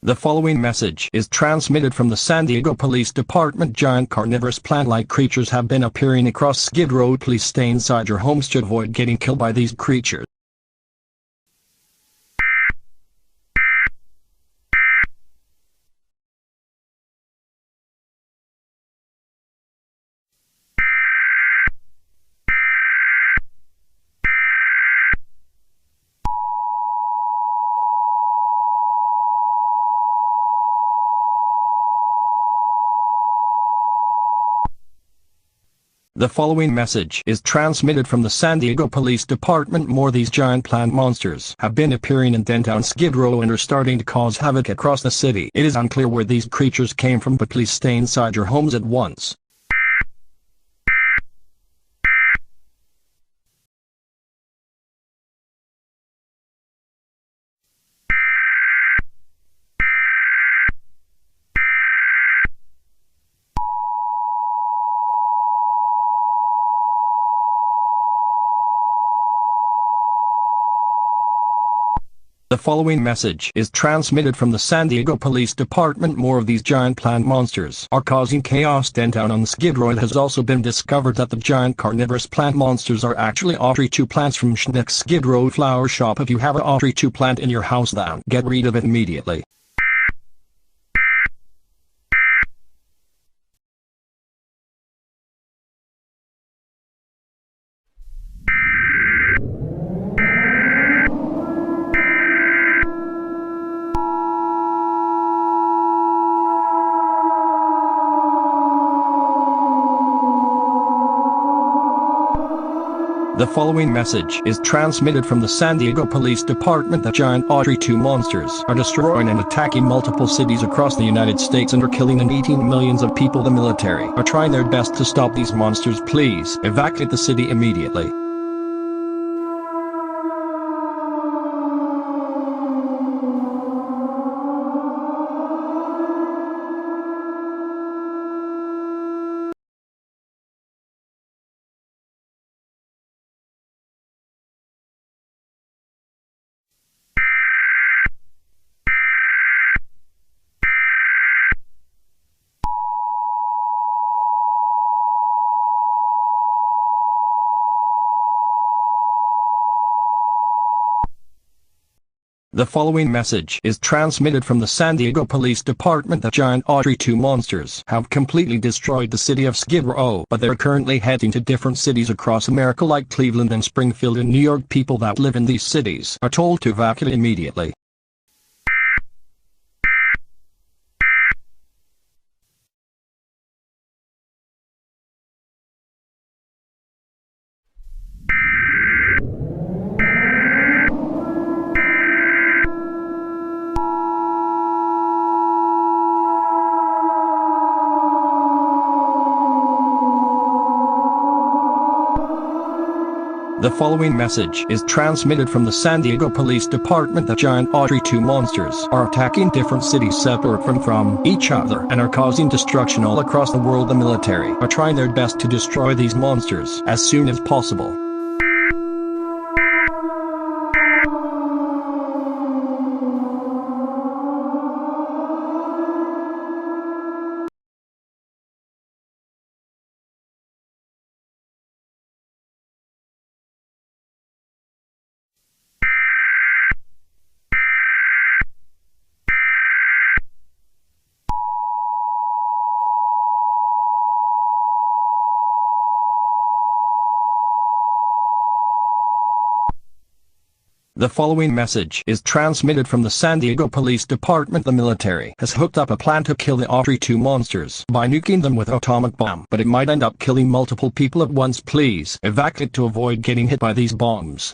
The following message is transmitted from the San Diego Police Department. Giant carnivorous plant-like creatures have been appearing across Skid Row. Please stay inside your homes to avoid getting killed by these creatures. The following message is transmitted from the San Diego Police Department. More these giant plant monsters have been appearing in downtown Skid Row and are starting to cause havoc across the city. It is unclear where these creatures came from, but please stay inside your homes at once. The following message is transmitted from the San Diego Police Department. More of these giant plant monsters are causing chaos downtown on Skid Row. It has also been discovered that the giant carnivorous plant monsters are actually Autry 2 plants from Schnick's Skid Row flower shop. If you have an Autry 2 plant in your house, then get rid of it immediately. The following message is transmitted from the San Diego Police Department. The giant Autry 2 monsters are destroying and attacking multiple cities across the United States and are killing and eating millions of people. The military are trying their best to stop these monsters. Please evacuate the city immediately. The following message is transmitted from the San Diego Police Department. The giant Autry 2 monsters have completely destroyed the city of Skid Row, but they're currently heading to different cities across America like Cleveland and Springfield and New York. People that live in these cities are told to evacuate immediately. The following message is transmitted from the San Diego Police Department. The giant Autry 2 monsters are attacking different cities separate from each other and are causing destruction all across the world. The military are trying their best to destroy these monsters as soon as possible. The following message is transmitted from the San Diego Police Department. The military has hooked up a plan to kill the Autry 2 monsters by nuking them with an atomic bomb, but it might end up killing multiple people at once. Please evacuate to avoid getting hit by these bombs.